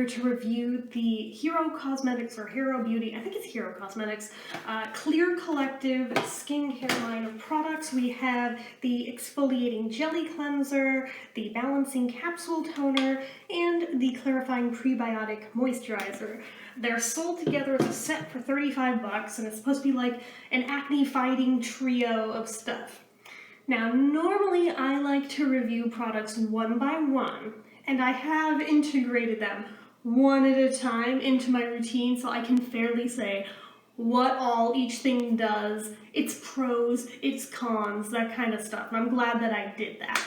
to review the Hero Cosmetics or Hero Beauty, I think it's Hero Cosmetics, Clear Collective skincare line of products. We have the exfoliating jelly cleanser, the balancing capsule toner, and the clarifying prebiotic moisturizer. They're sold together as a set for 35 bucks, and it's supposed to be like an acne fighting trio of stuff. Now, normally I like to review products one by one, and I have integrated them one at a time into my routine so I can fairly say what all each thing does, its pros, its cons, that kind of stuff. And I'm glad that I did that.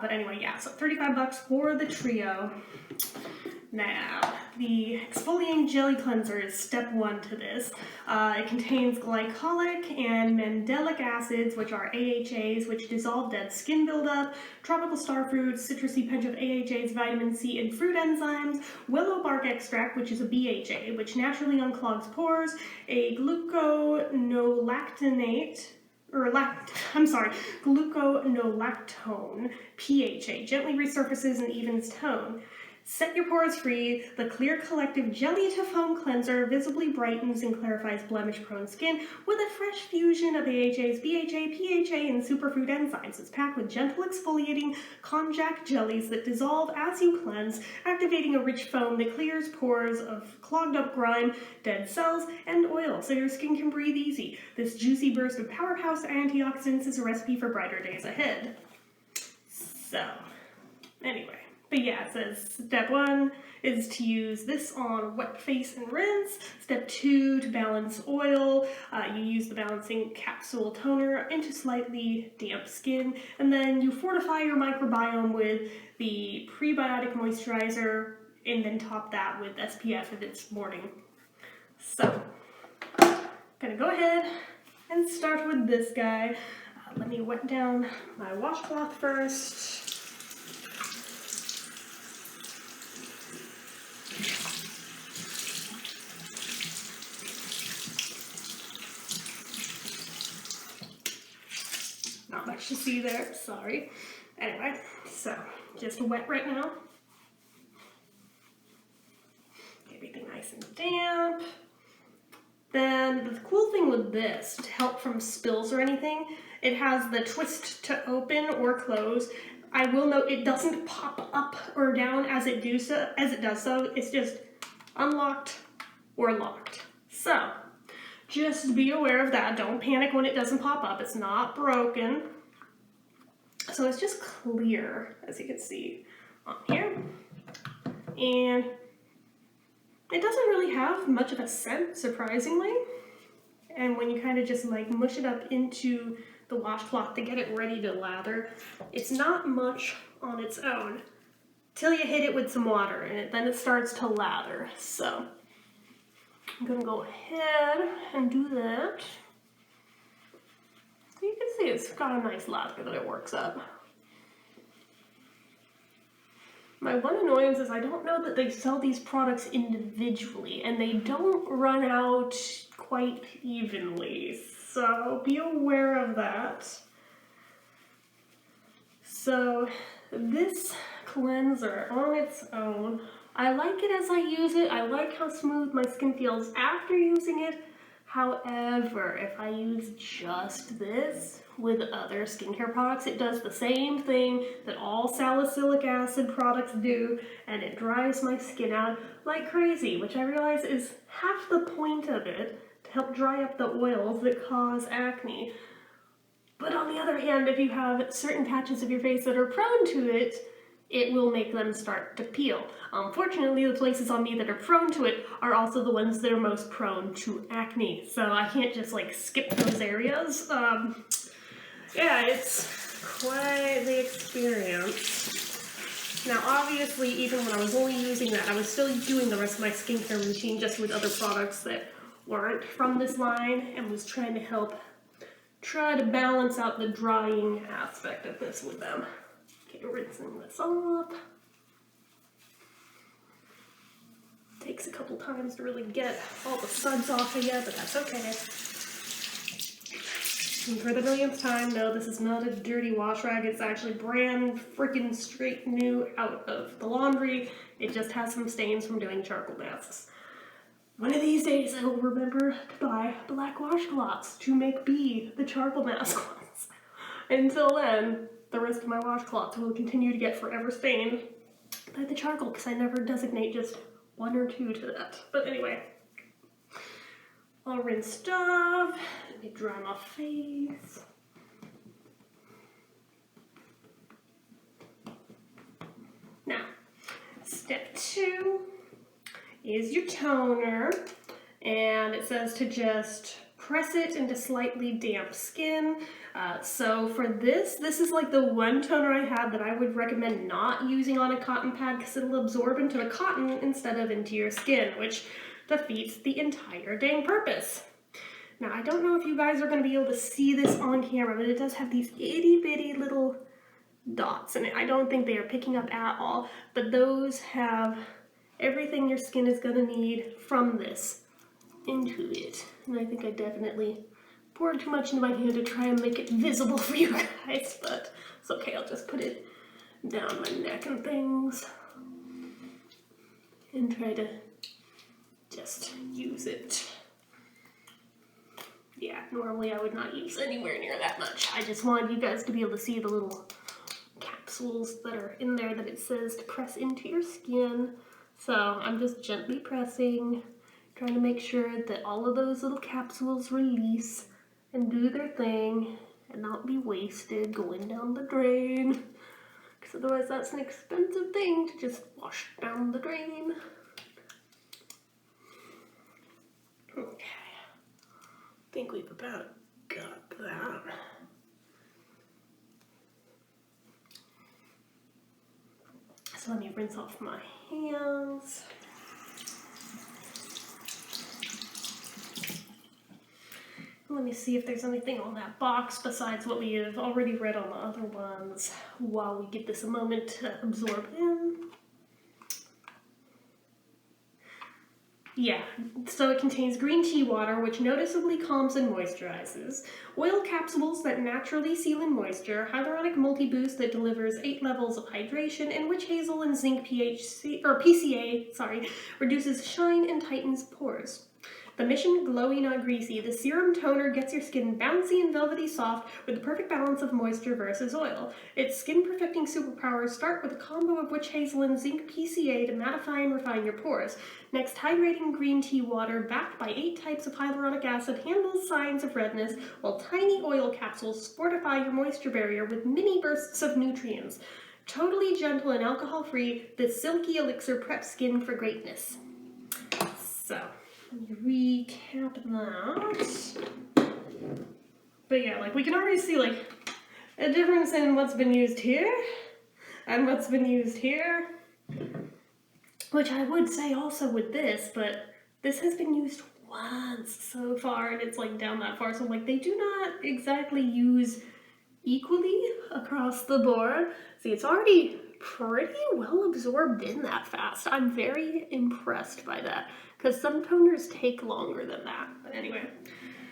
But anyway, yeah, so 35 bucks for the trio. Now, the exfoliating jelly cleanser is step one to this. It contains glycolic and mandelic acids, which are AHAs, which dissolve dead skin buildup, tropical star fruits, citrusy punch of AHAs, vitamin C, and fruit enzymes, willow bark extract, which is a BHA, which naturally unclogs pores, a gluconolactonate, gluconolactone, PHA, gently resurfaces and evens tone. Set your pores free. The Clear Collective Jelly to Foam Cleanser visibly brightens and clarifies blemish-prone skin with a fresh fusion of AHAs, BHA, PHA, and superfood enzymes. It's packed with gentle exfoliating konjac jellies that dissolve as you cleanse, activating a rich foam that clears pores of clogged up grime, dead cells, and oil, so your skin can breathe easy. This juicy burst of powerhouse antioxidants is a recipe for brighter days ahead. So, anyway. But yeah, it says step one is to use this on wet face and rinse. Step two, to balance oil. You use the balancing capsule toner into slightly damp skin. And then you fortify your microbiome with the prebiotic moisturizer and then top that with SPF if it's morning. So, I'm gonna go ahead and start with this guy. Let me wet down my washcloth first. Not much to see there, sorry. Anyway, so just wet right now. Everything nice and damp. Then the cool thing with this, to help from spills or anything, it has the twist to open or close. I will note it doesn't pop up or down as it does so. It's just unlocked or locked. So just be aware of that. Don't panic when it doesn't pop up. It's not broken. So it's just clear, as you can see on here. And it doesn't really have much of a scent, surprisingly. And when you kind of just like mush it up into the washcloth to get it ready to lather, it's not much on its own till you hit it with some water in it. Then it starts to lather. So I'm gonna go ahead and do that. So you can see it's got a nice lather that it works up. My one annoyance is I don't know that they sell these products individually, and they don't run out quite evenly, so be aware of that. So this cleanser on its own, I like it as I use it. I like how smooth my skin feels after using it. However, if I use just this with other skincare products, it does the same thing that all salicylic acid products do, and it dries my skin out like crazy, which I realize is half the point of it, to help dry up the oils that cause acne. But on the other hand, if you have certain patches of your face that are prone to it, it will make them start to peel. Unfortunately, the places on me that are prone to it are also the ones that are most prone to acne, so I can't just like skip those areas. Yeah, it's quite the experience. Now obviously, even when I was only using that, I was still doing the rest of my skincare routine just with other products that weren't from this line, and was trying to try to balance out the drying aspect of this with them. Okay, rinsing this off. Takes a couple times to really get all the suds off of you, but that's okay. And for the millionth time, no, this is not a dirty wash rag. It's actually brand freaking straight new out of the laundry. It just has some stains from doing charcoal masks. One of these days I will remember to buy black washcloths to make the charcoal mask ones. Until then, the rest of my washcloths will continue to get forever stained by the charcoal because I never designate just one or two to that. But anyway, all rinsed off. Let me dry my face. Now, step 2 is your toner, and it says to just press it into slightly damp skin. So for this is like the one toner I have that I would recommend not using on a cotton pad because it'll absorb into the cotton instead of into your skin, which defeats the entire dang purpose. Now, I don't know if you guys are going to be able to see this on camera, but it does have these itty bitty little dots in it. I don't think they are picking up at all, but those have everything your skin is going to need from this into it. And I think I definitely poured too much into my hand to try and make it visible for you guys, but it's okay. I'll just put it down my neck and things and try to just use it. Yeah, normally I would not use anywhere near that much. I just wanted you guys to be able to see the little capsules that are in there that it says to press into your skin. So I'm just gently pressing, trying to make sure that all of those little capsules release and do their thing and not be wasted going down the drain. Because otherwise that's an expensive thing to just wash down the drain. Okay, I think we've about got that. So let me rinse off my hands. Let me see if there's anything on that box besides what we have already read on the other ones while we give this a moment to absorb in. Yeah, so it contains green tea water, which noticeably calms and moisturizes, oil capsules that naturally seal in moisture, hyaluronic multi-boost that delivers 8 levels of hydration, and witch hazel and zinc PCA, reduces shine and tightens pores. The Mission Glowy Not Greasy, the serum toner gets your skin bouncy and velvety soft with the perfect balance of moisture versus oil. Its skin-perfecting superpowers start with a combo of witch hazel and zinc PCA to mattify and refine your pores. Next, hydrating green tea water backed by 8 types of hyaluronic acid handles signs of redness, while tiny oil capsules fortify your moisture barrier with mini bursts of nutrients. Totally gentle and alcohol-free, this silky elixir preps skin for greatness. So, let me recap that. But yeah, like we can already see like a difference in what's been used here and what's been used here. Which I would say also with this, but this has been used once so far and it's like down that far. So like they do not exactly use equally across the board. See, it's already pretty well absorbed in that fast. I'm very impressed by that because some toners take longer than that. But anyway,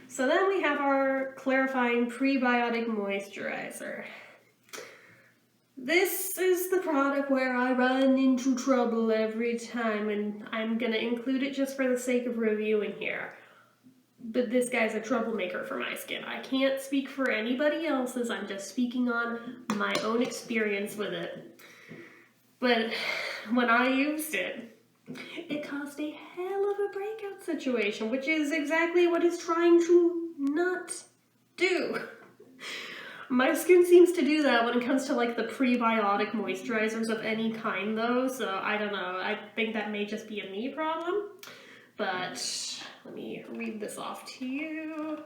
so then we have our clarifying prebiotic moisturizer. This is the product where I run into trouble every time, and I'm gonna include it just for the sake of reviewing here. But this guy's a troublemaker for my skin. I can't speak for anybody else's, I'm just speaking on my own experience with it. But when I used it, it caused a hell of a breakout situation, which is exactly what it's trying to not do. My skin seems to do that when it comes to like the prebiotic moisturizers of any kind though, so I don't know. I think that may just be a me problem, but let me read this off to you.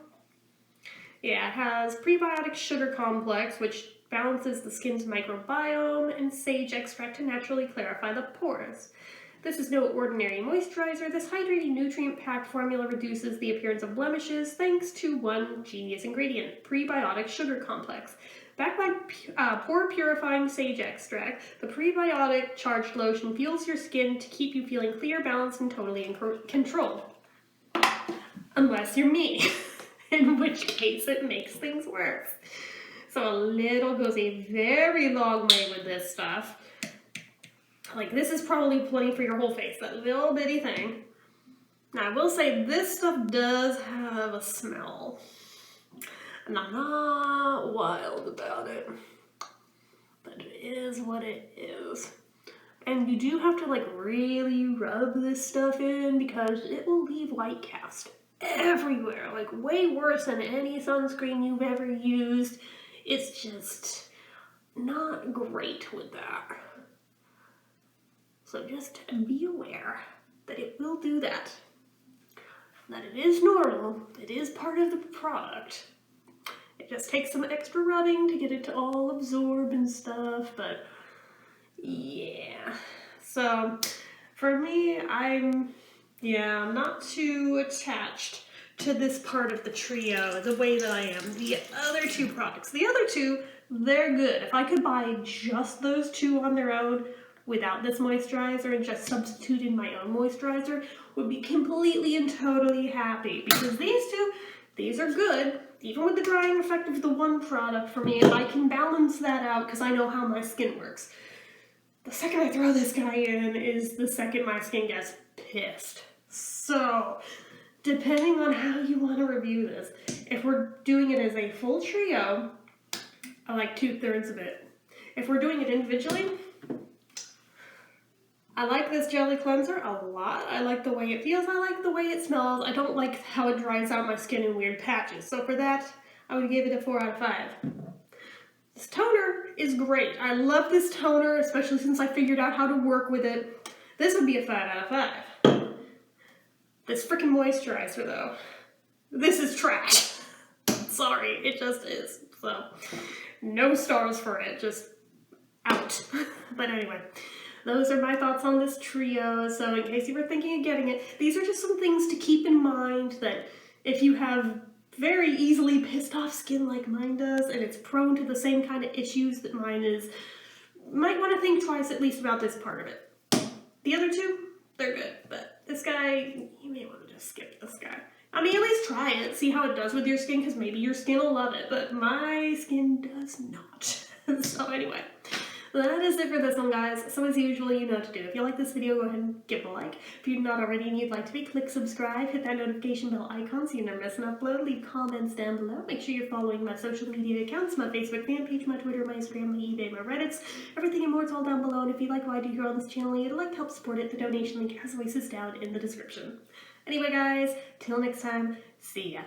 Yeah, it has prebiotic sugar complex, which balances the skin's microbiome, and sage extract to naturally clarify the pores. This is no ordinary moisturizer. This hydrating, nutrient-packed formula reduces the appearance of blemishes thanks to one genius ingredient, prebiotic sugar complex. Backed by pore-purifying sage extract, the prebiotic charged lotion fuels your skin to keep you feeling clear, balanced, and totally in control. Unless you're me. in which case it makes things worse. So a little goes a very long way with this stuff. Like, this is probably plenty for your whole face, that little bitty thing. Now, I will say this stuff does have a smell. And I'm not wild about it. But it is what it is. And you do have to, like, really rub this stuff in because it will leave white cast everywhere. Like, way worse than any sunscreen you've ever used. It's just not great with that. So just be aware that it will do that. That it is normal, it is part of the product. It just takes some extra rubbing to get it to all absorb and stuff, but yeah. So for me, I'm not too attached to this part of the trio the way that I am the other two products. The other two, they're good. If I could buy just those two on their own without this moisturizer and just substitute in my own moisturizer, would be completely and totally happy, because these are good. Even with the drying effect of the one product for me, I can balance that out because I know how my skin works. The second I throw this guy in is the second my skin gets pissed. So, depending on how you want to review this, if we're doing it as a full trio, I like 2/3 of it. If we're doing it individually, I like this jelly cleanser a lot. I like the way it feels. I like the way it smells. I don't like how it dries out my skin in weird patches. So for that, I would give it a 4 out of 5. This toner is great. I love this toner, especially since I figured out how to work with it. This would be a 5 out of 5. This freaking moisturizer, though, this is trash. Sorry, it just is. So, no stars for it. Just out. But anyway. Those are my thoughts on this trio, so in case you were thinking of getting it, these are just some things to keep in mind that if you have very easily pissed off skin like mine does, and it's prone to the same kind of issues that mine is, might want to think twice at least about this part of it. The other two, they're good, but this guy, you may want to just skip this guy. I mean, at least try it, see how it does with your skin, because maybe your skin will love it, but my skin does not. So anyway. That is it for this one, guys. So as usual, you know what to do. If you like this video, go ahead and give it a like. If you're not already and you'd like to be, click subscribe, hit that notification bell icon so you never miss an upload. Leave comments down below. Make sure you're following my social media accounts, my Facebook fan page, my Twitter, my Instagram, my eBay, my Reddits. Everything and more is all down below. And if you like what I do here on this channel and you'd like to help support it, the donation link as always is down in the description. Anyway, guys, till next time, see ya.